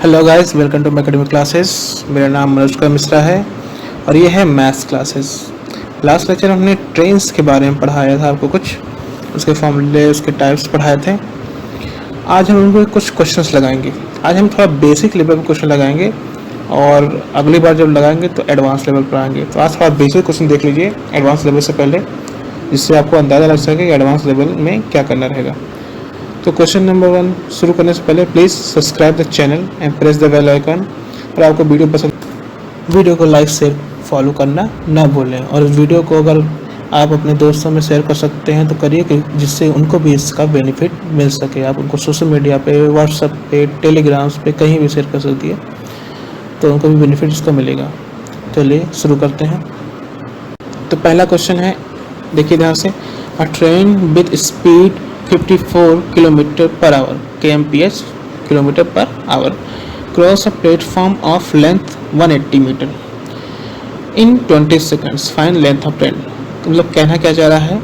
Hello guys, welcome to my academic classes. मेरा नाम मनोज कुमार मिश्रा है और ये है मैथ्स क्लासेस। लास्ट लेक्चर हमने ट्रेन्स के बारे में पढ़ाया था आपको, कुछ उसके फॉर्मूले, उसके टाइप्स पढ़ाए थे। आज हम उनको कुछ क्वेश्चंस लगाएंगे। आज हम थोड़ा बेसिक लेवल पे क्वेश्चन लगाएंगे और अगली बार जब लगाएंगे तो एडवांस लेवल पर आएंगे। तो आज थोड़ा बेसिक क्वेश्चन देख लीजिए एडवांस लेवल से पहले, जिससे आपको अंदाज़ा लग सके कि एडवांस लेवल में क्या करना रहेगा। तो क्वेश्चन नंबर 1 शुरू करने से पहले please subscribe the channel and press the bell icon. और आपको वीडियो पसंद, वीडियो को लाइक शेयर फॉलो करना ना भूलें। और इस वीडियो को अगर आप अपने दोस्तों में शेयर कर सकते हैं तो करिए, कि जिससे उनको भी इसका बेनिफिट मिल सके। आप उनको सोशल मीडिया पे, व्हाट्सएप पे, टेलीग्राम्स पे कहीं भी शेयर कर सकती है, तो उनको भी बेनिफिट इसका मिलेगा। चलिए शुरू करते हैं। तो पहला क्वेश्चन है, देखिए ध्यान से। A train with speed 54 kilometre per hour kmph kilometre per hour cross a platform of length 180 metre in 20 seconds, find length of train. मतलब कहना क्या चाह रहा है,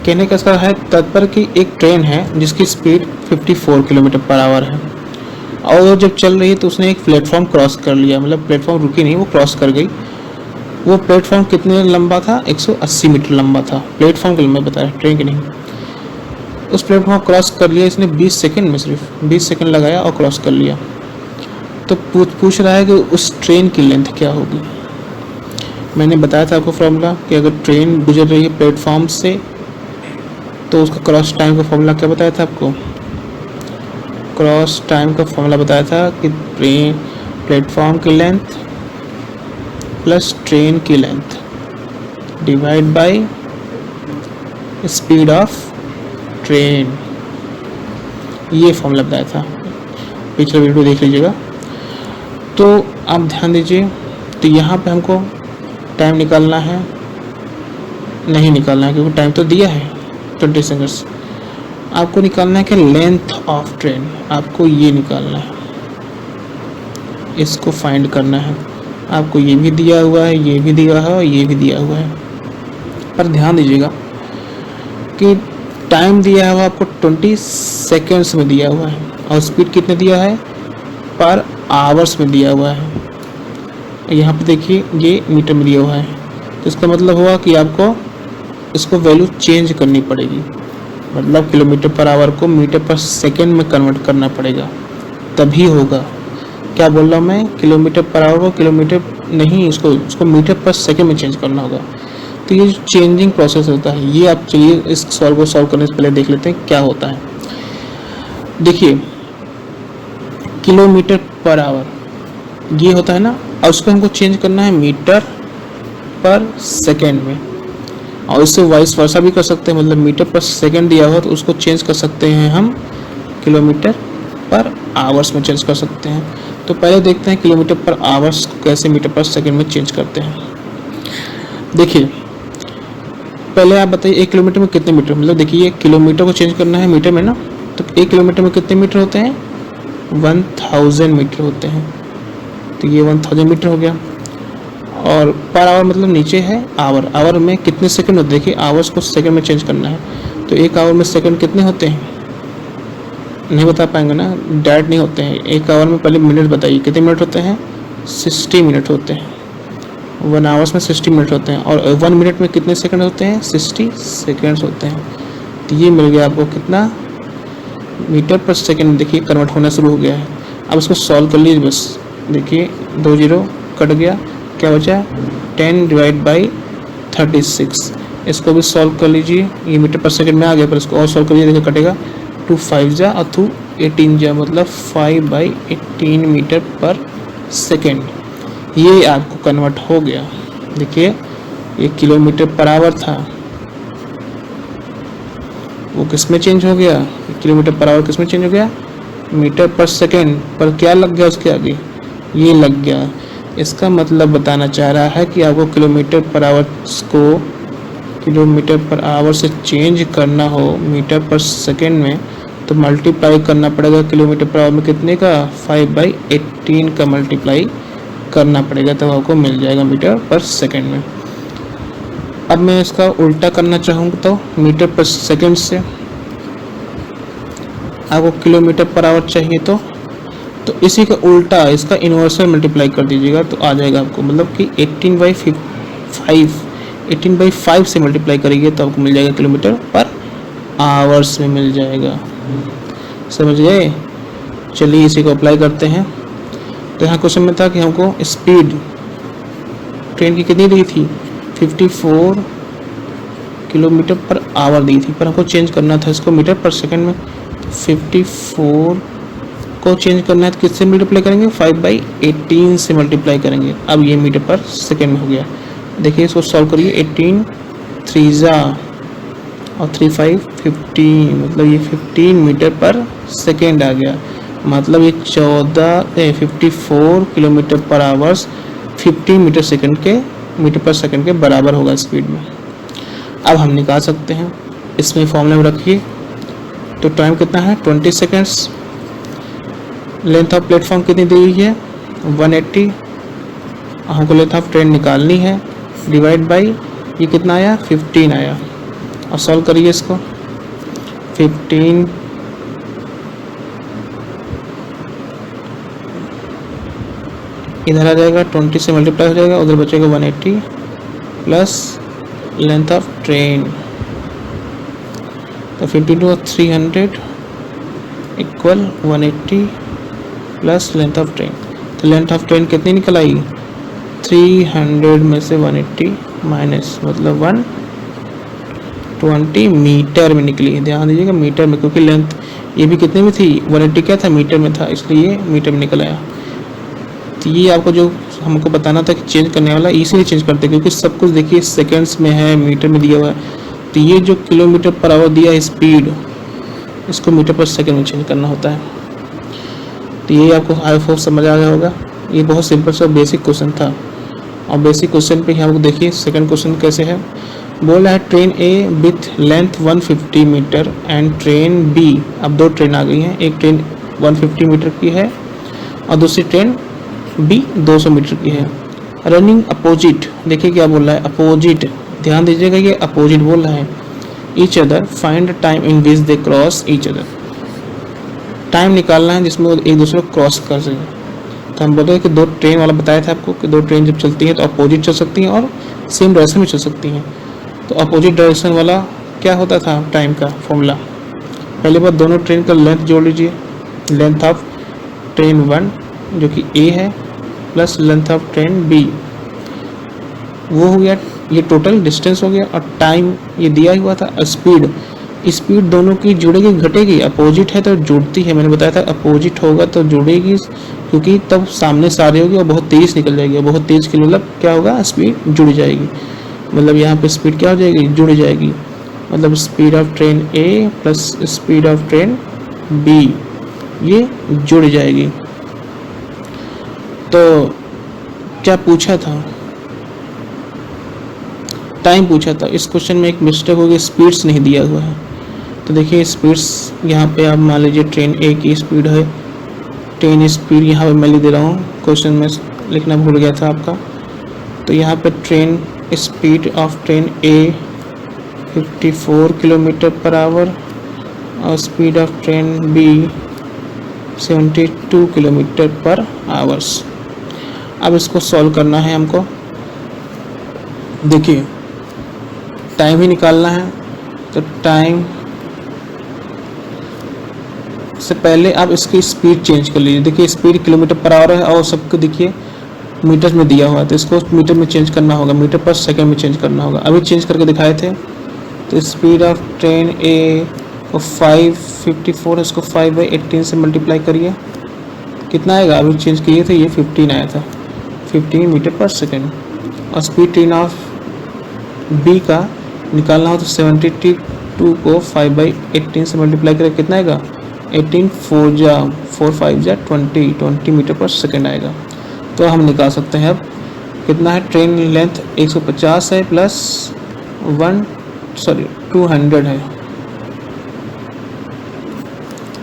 कहने का इसका है तात्पर्य कि एक ट्रेन है जिसकी स्पीड 54 किलोमीटर पर आवर है और जब चल रही है तो उसने एक प्लेटफॉर्म क्रॉस कर लिया। मतलब प्लेटफॉर्म रुकी नहीं, वो क्रॉस कर गई। वो प्लेटफॉर्म कितने लंबा था? 180 मीटर लंबा था। प्लेटफॉर्म की लंबाई बता रहा है, ट्रेन की नहीं। उस प्लेटफॉर्म को क्रॉस कर लिया इसने 20 सेकंड में, सिर्फ 20 सेकंड लगाया और क्रॉस कर लिया। तो पूछ रहा है कि उस ट्रेन की लेंथ क्या होगी। मैंने बताया था आपको फॉर्मूला कि अगर ट्रेन गुजर रही है प्लेटफॉर्म से तो उसका क्रॉस टाइम का फॉर्मूला क्या बताया था आपको? क्रॉस टाइम का फॉर्मूला बताया था कि ट्रेन प्लेटफॉर्म की लेंथ प्लस ट्रेन की length divide by speed of train. ये फॉर्मूला बताया था, पिछले वीडियो देख लीजिएगा। तो आप ध्यान दीजिए, तो यहाँ पे हमको टाइम निकालना है, नहीं निकालना है क्योंकि टाइम तो दिया है 20 सेकंड्स। आपको निकालना है कि लेंथ ऑफ ट्रेन, आपको ये निकालना है, इसको फाइंड करना है। आपको ये भी दिया हुआ है, ये भी दिया है और ये भी दिया हुआ है। पर ध्यान दीजिएगा कि टाइम दिया है वो आपको 20 सेकेंड्स में दिया हुआ है और स्पीड कितने दिया है? पर आवर्स में दिया हुआ है। यहाँ पे देखिए ये मीटर में दिया हुआ है, तो इसका मतलब हुआ कि आपको इसको वैल्यू चेंज करनी पड़ेगी। मतलब किलोमीटर पर आवर को मीटर पर सेकेंड में कन्वर्ट करना पड़ेगा, तभी होगा। क्या बोल रहा हूँ मैं? किलोमीटर पर आवर को किलोमीटर नहीं, इसको मीटर पर सेकेंड में चेंज करना होगा। तो ये जो चेंजिंग प्रोसेस होता है, ये आप चलिए इस सॉल्व को सॉल्व करने से पहले देख लेते हैं क्या होता है। देखिए किलोमीटर पर आवर ये होता है ना, और उसको हमको चेंज करना है मीटर पर सेकेंड में। और इससे वाइस वर्सा भी कर सकते हैं, मतलब मीटर पर सेकेंड दिया हो तो उसको चेंज कर सकते हैं हम किलोमीटर पर आवर्स में चेंज कर सकते हैं। तो पहले देखते हैं किलोमीटर पर आवर्स को कैसे मीटर पर सेकेंड में चेंज करते हैं। देखिए पहले आप बताइए 1 किलोमीटर में कितने मीटर, मतलब देखिए किलोमीटर को चेंज करना है मीटर में ना, तो 1 किलोमीटर में कितने मीटर होते हैं? 1000 मीटर होते हैं। तो ये 1000 मीटर हो गया। और पर आवर मतलब नीचे है आवर, आवर में कितने सेकंड होते हैं? देखिए आवर्स को सेकंड में चेंज करना है, तो 1 आवर में सेकंड कितने होते हैं? नहीं बता पाएंगे ना, डायरेक्ट नहीं होते हैं। 1 आवर में पहले मिनट बताइए, कितने मिनट होते हैं? 60 मिनट होते हैं। 1 आवर्स में 60 मिनट होते हैं। और 1 मिनट में कितने सेकंड होते हैं? 60 सेकंड्स होते हैं। तो ये मिल गया आपको कितना? मीटर पर सेकंड। देखिए कन्वर्ट होना शुरू हो गया है। अब इसको सॉल्व कर लीजिए बस। देखिए 2 जीरो कट गया, क्या बचा? 10 डिवाइड बाई 36। इसको भी सॉल्व कर लीजिए, ये मीटर पर सेकंड में आ गया, पर इसको और सॉल्व करिए, देखिए कटेगा। 2 5 जा और 2 18 जा, मतलब 5/18 मीटर पर सेकेंड। ये आपको कन्वर्ट हो गया। देखिए ये किलोमीटर पर आवर था, वो किस में चेंज हो गया? किलोमीटर पर आवर किस में चेंज हो गया? मीटर पर सेकेंड। पर क्या लग गया उसके आगे? ये लग गया। इसका मतलब बताना चाह रहा है कि आपको किलोमीटर पर आवर को किलोमीटर पर आवर से चेंज करना हो मीटर पर सेकेंड में, तो मल्टीप्लाई करना पड़ेगा किलोमीटर पर आवर में कितने का? 5/18 का मल्टीप्लाई करना पड़ेगा, तब आपको मिल जाएगा मीटर पर सेकेंड में। अब मैं इसका उल्टा करना चाहूँगा तो मीटर पर सेकेंड से आपको किलोमीटर पर आवर चाहिए, तो तो इसी का उल्टा इसका इनवर्स में मल्टीप्लाई कर दीजिएगा तो आ जाएगा आपको, मतलब कि 18/5 से मल्टीप्लाई करेंगे तो आपको मिल जाएगा किलोमीटर पर आवर्स में मिल जाएगा। समझ गए? चलिए इसी को अप्लाई करते हैं। तो यहाँ क्वेश्चन में था कि हमको स्पीड ट्रेन की कितनी दी थी, 54 किलोमीटर पर आवर दी थी, पर हमको चेंज करना था इसको मीटर पर सेकंड में। 54 को चेंज करना है तो किससे मल्टीप्लाई करेंगे, 5/18 से मल्टीप्लाई करेंगे। अब ये मीटर पर सेकंड में हो गया। देखिए इसको सॉल्व करिए, 18 3 और 3 5 15, मतलब ये 15 मीटर पर सेकेंड आ गया। मतलब ये 54 किलोमीटर पर आवर्स 15 मीटर पर सेकंड के बराबर होगा स्पीड में। अब हम निकाल सकते हैं, इसमें फॉर्मूला में रखिए। तो टाइम कितना है, 20 सेकेंड्स। लेंथ ऑफ प्लेटफॉर्म कितनी दी हुई है, 180। हमको लेंथ ऑफ ट्रेन निकालनी है, डिवाइड बाई ये कितना आया, 15 आया। और सॉल्व करिए इसको, 15 इधर आ जाएगा, 20 से मल्टीप्लाई हो जाएगा, उधर बचेगा 180 प्लस लेंथ ऑफ ट्रेन। तो 15 300 equal 180 plus length of train. तो लेंथ ऑफ ट्रेन कितनी निकल आई, 300 में से 180 माइनस, मतलब 120 मीटर में निकली। ध्यान दीजिएगा मीटर में, क्योंकि लेंथ ये भी कितने में थी, 180 क्या था, मीटर में था, इसलिए मीटर में निकल आया। तो ये आपको जो हमको बताना था कि चेंज करने वाला, इसीलिए चेंज करते हैं क्योंकि सब कुछ देखिए सेकंड्स में है, मीटर में दिया हुआ है। तो ये जो किलोमीटर पर आवर दिया है स्पीड, इसको मीटर पर सेकंड में चेंज करना होता है। तो ये आपको आई होप समझ आ गया होगा। ये बहुत सिंपल सा बेसिक क्वेश्चन था। और बेसिक क्वेश्चन पे ही आपको देखिए सेकंड क्वेश्चन कैसे है। बोल रहा है train A with length 150 metre and train B. अब दो ट्रेन आ गई हैं, एक ट्रेन 150 मीटर की है और दूसरी ट्रेन बी 200 मीटर की है। रनिंग अपोजिट, देखिए क्या बोल रहा है, अपोजिट। ध्यान दीजिएगा ये अपोजिट बोल रहा है। Each other, find time in which they cross each other. Time निकालना है जिसमें एक दूसरे को क्रॉस कर सके। तो हम बोल रहे हैं कि दो ट्रेन वाला बताया था आपको कि दो ट्रेन जब चलती हैं तो अपोजिट चल सकती हैं और सेम डायरेक्शन में चल सकती हैं। तो अपोजिट डायरेक्शन वाला क्या होता था टाइम का फॉर्मूला, पहले बार दोनों ट्रेन का लेंथ जोड़ लीजिए। लेंथ ऑफ ट्रेन 1 जो कि ए है plus length of train B, वो हो गया, ये टोटल डिस्टेंस हो गया। और टाइम ये दिया हुआ था। स्पीड, स्पीड दोनों की जुड़ेगी घटेगी, अपोजिट है तो जुड़ती है। मैंने बताया था अपोजिट होगा तो जुड़ेगी, क्योंकि तब सामने से आ रही होगी और बहुत तेज निकल जाएगी। और बहुत तेज के मतलब क्या होगा, स्पीड जुड़ जाएगी। मतलब यहाँ पे स्पीड क्या हो जाएगी, जुड़ जाएगी। मतलब speed of train A plus speed of train B, ये जुड़ जाएगी। तो क्या पूछा था, टाइम पूछा था। इस क्वेश्चन में एक मिस्टेक हो गई, स्पीड्स नहीं दिया हुआ है। तो देखिए स्पीड्स यहाँ पे आप मान लीजिए ट्रेन ए की स्पीड है, ट्रेन स्पीड यहाँ पे मैं लिख दे रहा हूँ, क्वेश्चन में लिखना भूल गया था आपका। तो यहाँ पे train speed of train A 54 kilometre per hour और speed of train B 72 kilometre per hours. अब इसको सॉल्व करना है हमको। देखिए टाइम ही निकालना है, तो टाइम से पहले आप इसकी स्पीड चेंज कर लीजिए। देखिए स्पीड किलोमीटर पर आवर है और सबको देखिए मीटर में दिया हुआ है, तो इसको मीटर में चेंज करना होगा, मीटर पर सेकंड में चेंज करना होगा। अभी चेंज करके दिखाए थे। तो स्पीड ऑफ ट्रेन ए को 554 है, इसको 5/18 से मल्टीप्लाई करिए, कितना आएगा, अभी चेंज किए थे ये 15 आया था, 15 मीटर पर सेकेंड। और स्पीड ट्रेन ऑफ बी का निकालना हो तो 72 को 5/18 से मल्टीप्लाई करें, कितना आएगा, 18 4 5 20 मीटर पर सेकेंड आएगा। तो हम निकाल सकते हैं अब कितना है, ट्रेन लेंथ 150 है प्लस 200 है,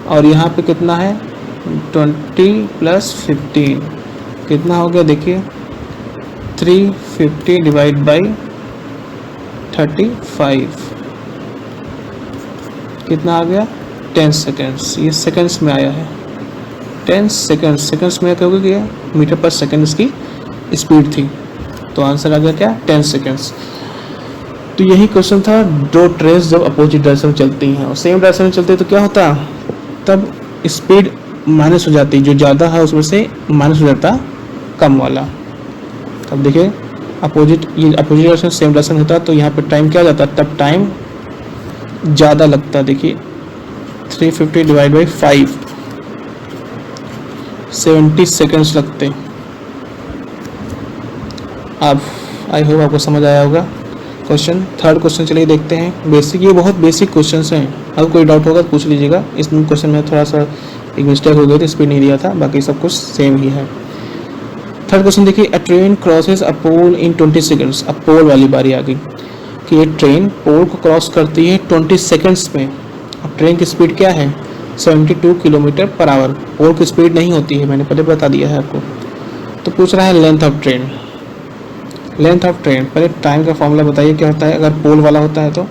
और यहाँ पे कितना है 20 प्लस 15, कितना हो गया देखिए 350 डिवाइड बाई 35, कितना आ गया 10 सेकेंड्स। ये सेकेंड्स में आया है, 10 सेकंड्स में क्या हो गया, मीटर पर सेकंड इसकी स्पीड थी। तो आंसर आ गया क्या, 10 सेकंड्स। तो यही क्वेश्चन था, दो ट्रेन्स जब अपोजिट डायरेक्शन में चलती हैं और सेम डायरेक्शन में चलती है तो क्या होता, तब स्पीड माइनस हो जाती, जो ज़्यादा है उसमें से माइनस हो जाता कम वाला। तब देखिए ये अपोजिट डायरेक्शन सेम डायरेक्शन होता तो यहाँ पे टाइम क्या जाता, तब टाइम ज़्यादा लगता। देखिए 350 डिवाइड बाई 5, 70 सेकेंड्स लगते। अब आई होप आपको समझ आया होगा क्वेश्चन। थर्ड क्वेश्चन चलिए देखते हैं। बेसिक, ये बहुत बेसिक क्वेश्चन हैं, अगर कोई डाउट होगा तो पूछ लीजिएगा। इसमें क्वेश्चन में थोड़ा सा एक मिस्टेक हो गई थी, स्पीड नहीं दिया था, बाकी सब कुछ सेम ही है। थर्ड क्वेश्चन देखिए, a train crosses a pole in 20 seconds. अब पोल वाली बारी आ गई कि ये ट्रेन पोल को क्रॉस करती है 20 सेकेंड्स में। अब ट्रेन की स्पीड क्या है, 72 किलोमीटर पर आवर। पोल की स्पीड नहीं होती है, मैंने पहले बता दिया है आपको। तो पूछ रहा है length of train. Length of train, पहले टाइम का फॉर्मूला बताइए क्या होता है अगर पोल वाला होता है तो।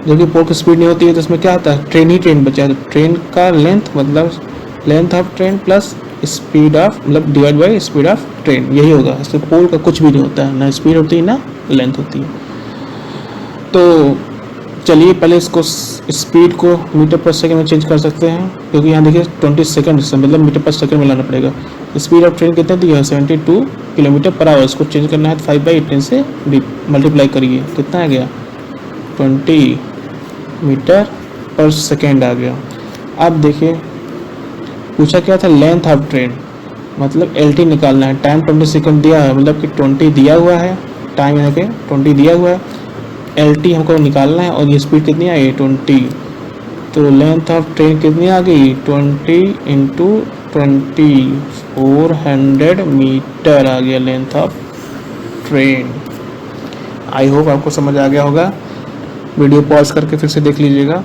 जबकि पोल की स्पीड नहीं होती है तो इसमें क्या होता है, ट्रेन ही ट्रेन बचा है। तो ट्रेन का लेंथ मतलब length of train plus speed of, मतलब divide by speed of train, यही होगा। इसमें पोल का कुछ भी नहीं होता है, ना स्पीड होती है ना लेंथ होती है। तो चलिए पहले इसको स्पीड को मीटर पर सेकंड में चेंज कर सकते हैं, क्योंकि यहाँ देखिए 20 सेकंड मतलब मीटर पर सेकंड में लाना पड़ेगा। स्पीड ऑफ ट्रेन कितना दिया है, 72 किलोमीटर पर आवर। इसको चेंज करना है तो 5/10 से मल्टीप्लाई करिए, कितना आ गया, 20 मीटर पर सेकेंड आ गया। अब देखिए पूछा क्या था, लेंथ ऑफ ट्रेन मतलब LT निकालना है। टाइम 20 सेकंड दिया है, मतलब कि 20 दिया हुआ है, टाइम यहाँ पे 20 दिया हुआ है, LT हमको निकालना है और ये स्पीड कितनी आई, 20। तो लेंथ ऑफ ट्रेन कितनी आ गई, 20 इंटू 20, 400 मीटर आ गया length of train. I hope आपको समझ आ गया होगा। वीडियो पॉज करके फिर से देख लीजिएगा।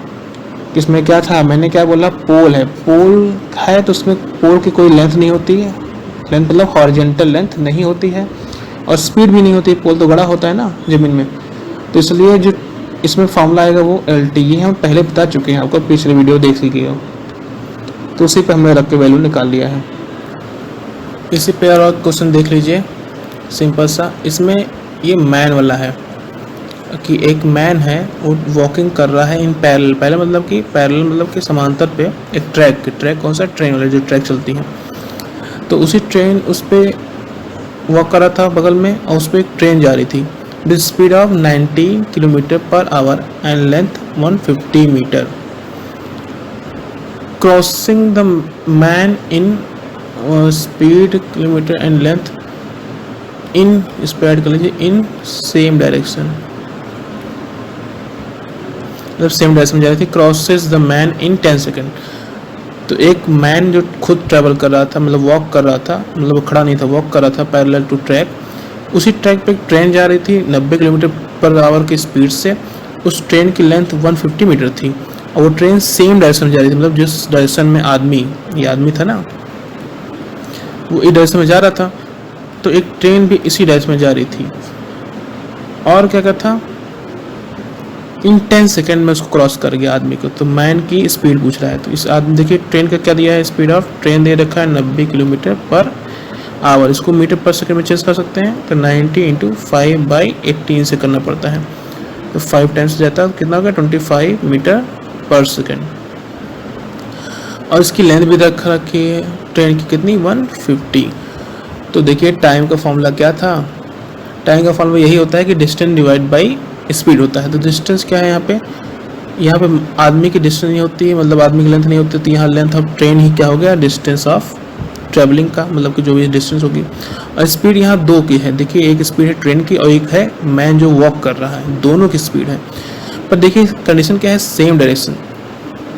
इसमें क्या था, मैंने क्या बोला, पोल है। पोल है तो उसमें पोल की कोई लेंथ नहीं होती है, लेंथ मतलब हॉरिजॉन्टल लेंथ नहीं होती है, और स्पीड भी नहीं होती। पोल तो गड़ा होता है ना ज़मीन में, तो इसलिए जो इसमें फॉर्मूला आएगा वो LT। ये हम पहले बता चुके हैं आपको, पिछले वीडियो देख लीजिएगा। तो उसी पे हमने रख के वैल्यू निकाल लिया है। इसी पे और क्वेश्चन देख लीजिए, सिंपल सा। इसमें ये मैन वाला है कि एक मैन है वो वॉकिंग कर रहा है इन पैरेलल। पहले मतलब कि पैरेलल मतलब कि समांतर पे एक ट्रैक कौन सा, ट्रेन वाले जो ट्रैक चलती है, तो उसी ट्रेन उस पर वॉक कर रहा था बगल में, और उस पर एक ट्रेन जा रही थी with speed of 90 kilometre per hour and length 150 metre. Crossing the man in speed kilometre and length in spread कर लीजिए इन सेम डायरेक्शन, मतलब सेम डायरेक्शन में जा रही थी। Crosses the man in 10 second. तो एक मैन जो खुद ट्रैवल कर रहा था, मतलब वॉक कर रहा था, मतलब वो खड़ा नहीं था, वॉक कर रहा था पैरेलल टू ट्रैक। उसी ट्रैक पे एक ट्रेन जा रही थी 90 किलोमीटर पर आवर की स्पीड से। उस ट्रेन की लेंथ 150 मीटर थी और वो ट्रेन सेम डायरेक्शन में जा रही थी, मतलब जिस डायरेक्शन में ये आदमी था ना, वो इस डायरेक्शन में जा रहा था। तो एक ट्रेन भी इसी डायरेक्शन में जा रही थी, और क्या था, इन 10 सेकेंड में उसको क्रॉस कर गया आदमी को। तो मैन की स्पीड पूछ रहा है, तो इस आदमी देखिए ट्रेन का क्या दिया है, स्पीड ऑफ ट्रेन दे रखा है 90 किलोमीटर पर आवर। इसको मीटर पर सेकेंड में चेंज कर सकते हैं, तो 90 इंटू 5/18 से करना पड़ता है। तो 5 टाइम्स जाता है, कितना होगा, 25 मीटर पर सेकेंड। और इसकी लेंथ भी रखी है ट्रेन की कितनी, 150। तो देखिए टाइम का फॉर्मूला क्या था, टाइम का फॉर्मूला यही होता है कि डिस्टेंस डिवाइड बाई स्पीड होता है। तो डिस्टेंस क्या है, यहाँ पे आदमी की डिस्टेंस नहीं होती है, मतलब आदमी की लेंथ नहीं होती, तो यहाँ लेंथ ऑफ ट्रेन ही क्या हो गया, डिस्टेंस ऑफ ट्रैवलिंग का, मतलब कि जो भी डिस्टेंस होगी। और स्पीड यहाँ दो की है, देखिए एक स्पीड है ट्रेन की और एक है मैन जो वॉक कर रहा है, दोनों की स्पीड है। पर देखिए कंडीशन क्या है, सेम डायरेक्शन।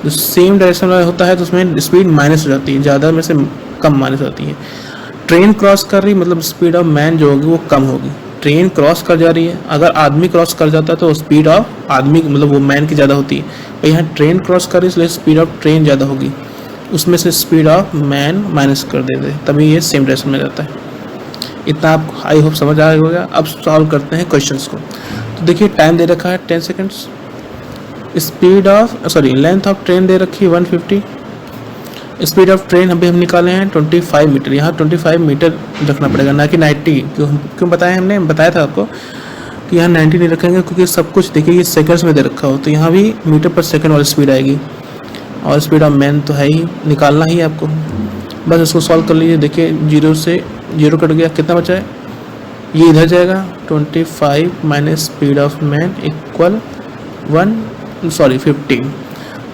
जो सेम डायरेक्शन में होता है तो उसमें स्पीड माइनस हो जाती है, ज़्यादा में से कम माइनस होती है। ट्रेन क्रॉस कर रही मतलब स्पीड ऑफ मैन जो होगी वो कम होगी। ट्रेन क्रॉस कर जा रही है, अगर आदमी क्रॉस कर जाता है तो स्पीड ऑफ आदमी मतलब वो मैन की ज़्यादा होती है। और यहाँ ट्रेन क्रॉस कर रही है इसलिए स्पीड ऑफ ट्रेन ज़्यादा होगी, उसमें से स्पीड ऑफ मैन माइनस कर देते, तभी ये सेम डायरेक्शन में जाता है। इतना आप आई होप समझ आ होगा। अब सॉल्व करते हैं क्वेश्चंस को। तो देखिए टाइम दे रखा है 10 seconds, speed of length of train दे रखी है 150, स्पीड ऑफ ट्रेन अभी हम निकाले हैं 25 मीटर, यहाँ 25 मीटर रखना पड़ेगा ना कि 90। क्यों बताया हमने बताया था आपको कि यहाँ 90 नहीं रखेंगे क्योंकि सब कुछ देखिए ये सेकंड्स में दे रखा हो, तो यहाँ भी मीटर पर सेकंड वाली स्पीड आएगी। और स्पीड ऑफ मैन तो है ही, निकालना ही आपको, बस इसको सॉल्व कर लीजिए। देखिए 0 से 0 कट गया, कितना बचा है, ये इधर जाएगा 25 minus speed of man equal 15।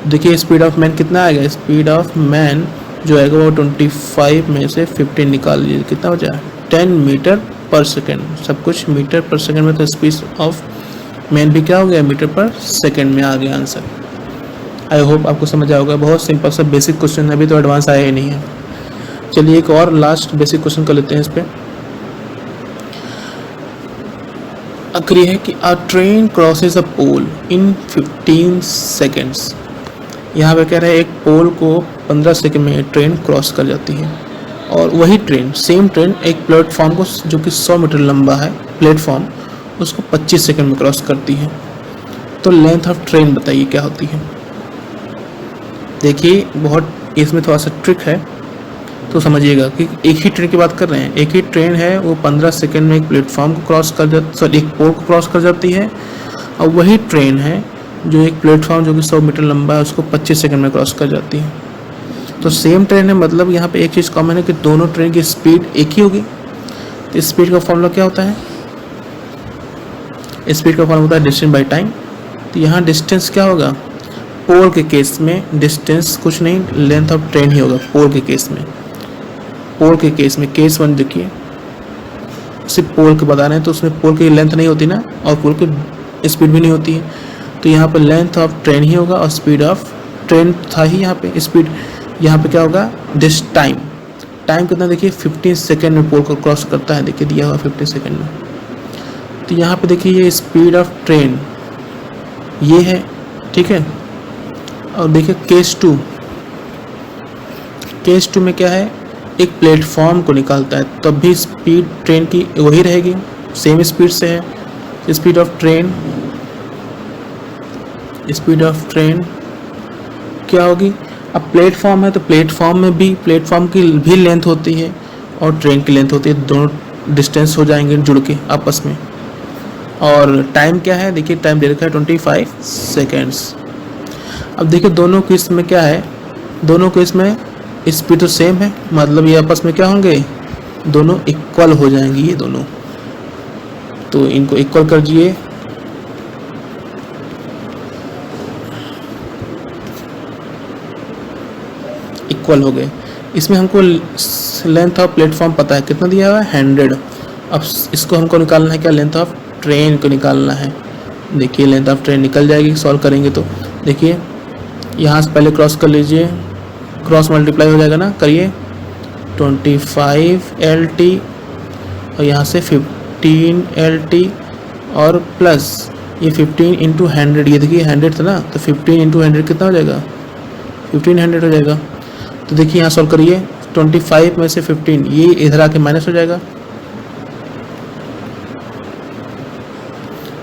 देखिए स्पीड ऑफ मैन कितना आएगा, स्पीड ऑफ मैन जो आएगा वो 25 में से 15 निकाल लीजिए, कितना बचा, 10 मीटर पर सेकेंड। सब कुछ मीटर पर सेकेंड में, तो स्पीड ऑफ मैन भी क्या हो गया, मीटर पर सेकेंड में आ गया आंसर। आई होप आपको समझ आया होगा, बहुत सिंपल सा बेसिक क्वेश्चन है, अभी तो एडवांस आया ही नहीं है। चलिए एक और लास्ट बेसिक क्वेश्चन कर लेते हैं इस पर। आखिरी है कि a train crosses a pole in 15 seconds. यहाँ पे कह रहे हैं एक पोल को 15 सेकंड में ट्रेन क्रॉस कर जाती है, और वही ट्रेन, सेम ट्रेन एक प्लेटफॉर्म को जो कि 100 मीटर लंबा है प्लेटफॉर्म, उसको 25 सेकंड में क्रॉस करती है। तो लेंथ ऑफ ट्रेन बताइए क्या होती है। देखिए बहुत इसमें थोड़ा सा ट्रिक है, तो समझिएगा कि एक ही ट्रेन की बात कर रहे हैं। एक ही ट्रेन है, वो 15 सेकंड में एक प्लेटफॉर्म को क्रॉस कर जाती, एक पोल को क्रॉस कर जाती है, और वही ट्रेन है जो एक प्लेटफॉर्म जो कि 100 मीटर लंबा है उसको 25 सेकंड में क्रॉस कर जाती है। तो सेम ट्रेन है, मतलब यहाँ पे एक चीज़ कॉमन है कि दोनों ट्रेन की स्पीड एक ही होगी। तो स्पीड का फॉर्मूला क्या होता है, स्पीड का फॉर्मूला होता है डिस्टेंस बाई टाइम। तो यहाँ डिस्टेंस क्या होगा, पोल के केस में डिस्टेंस कुछ नहीं, लेंथ ऑफ ट्रेन ही होगा पोल के केस में। पोल के केस में केस 1 देखिए, सिर्फ पोल के बता रहे हैं, तो उसमें पोल की लेंथ नहीं होती ना, और पोल की स्पीड भी नहीं होती है। तो यहाँ पे लेंथ ऑफ ट्रेन ही होगा, और स्पीड ऑफ ट्रेन था ही यहाँ पे, स्पीड यहाँ पे क्या होगा, टाइम कितना, देखिए 15 सेकेंड में पोल को क्रॉस करता है, देखिए दिया हुआ 15 सेकेंड में। तो यहाँ पे देखिए ये स्पीड ऑफ ट्रेन ये है, ठीक है। और देखिए केस 2 में क्या है, एक प्लेटफॉर्म को निकालता है, तब भी स्पीड ट्रेन की वही रहेगी, सेम स्पीड से है। स्पीड ऑफ ट्रेन क्या होगी, अब प्लेटफॉर्म है तो प्लेटफॉर्म की भी लेंथ होती है और ट्रेन की लेंथ होती है, दोनों डिस्टेंस हो जाएंगे जुड़ के आपस में। और टाइम क्या है, देखिए टाइम दे रखा है 25 सेकेंड्स। अब देखिए दोनों केस में क्या है, दोनों केस में स्पीड तो सेम है, मतलब ये आपस में क्या होंगे, दोनों इक्वल हो जाएंगी ये दोनों। तो इनको इक्वल कर दिए, इक्वल हो गए। इसमें हमको लेंथ ऑफ प्लेटफॉर्म पता है, कितना दिया हुआ है 100। अब इसको हमको निकालना है क्या, लेंथ ऑफ ट्रेन को निकालना है। देखिए लेंथ ऑफ ट्रेन निकल जाएगी सॉल्व करेंगे तो। देखिए यहाँ से पहले क्रॉस कर लीजिए, क्रॉस मल्टीप्लाई हो जाएगा ना, करिए 25 LT और यहाँ से 15 LT और प्लस ये 15 इंटू 100, ये देखिए 100 था ना, तो 15 इंटू 100 कितना हो जाएगा, 1500 हो जाएगा। तो देखिए यहाँ सॉल्व करिए, 25 में से 15 ये इधर आके माइनस हो जाएगा,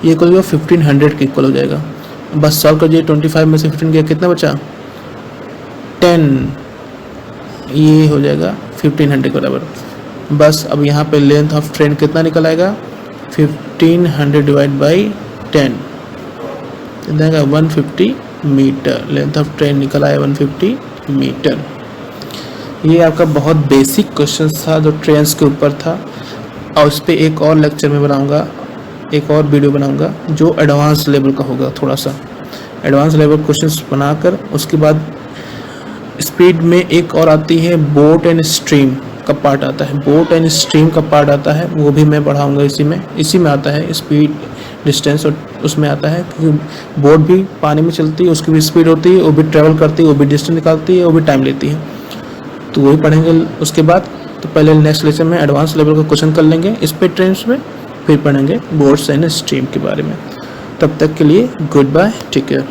ये इक्वल 1500 के इक्वल हो जाएगा। बस सॉल्व करिए, 25 में से 15 गया, कितना बचा 10, ये हो जाएगा 1500 के बराबर। बस अब यहाँ पे लेंथ ऑफ ट्रेन कितना निकल आएगा, 1500 डिवाइड बाई 10 कितना आएगा 150 मीटर। लेंथ ऑफ ट्रेन निकल आया 150 मीटर। ये आपका बहुत बेसिक क्वेश्चन था जो ट्रेन्स के ऊपर था, और उस पर एक और लेक्चर में बनाऊंगा, एक और वीडियो बनाऊंगा जो एडवांस लेवल का होगा। थोड़ा सा एडवांस लेवल क्वेश्चंस बनाकर उसके बाद स्पीड में एक और आती है बोट एंड स्ट्रीम का पार्ट आता है, बोट एंड स्ट्रीम का पार्ट आता है, वो भी मैं पढ़ाऊंगा इसी में आता है स्पीड डिस्टेंस, और उसमें आता है क्योंकि बोट भी पानी में चलती है, उसकी भी स्पीड होती है, वो भी ट्रेवल करती है, वो भी डिस्टेंस निकालती है, वो भी टाइम लेती है, तो वही पढ़ेंगे उसके बाद। तो पहले नेक्स्ट लेक्चर में एडवांस लेवल का क्वेश्चन कर लेंगे इस पे ट्रेन्स में, फिर पढ़ेंगे बोट्स एंड स्ट्रीम के बारे में। तब तक के लिए गुड बाय, टेक केयर।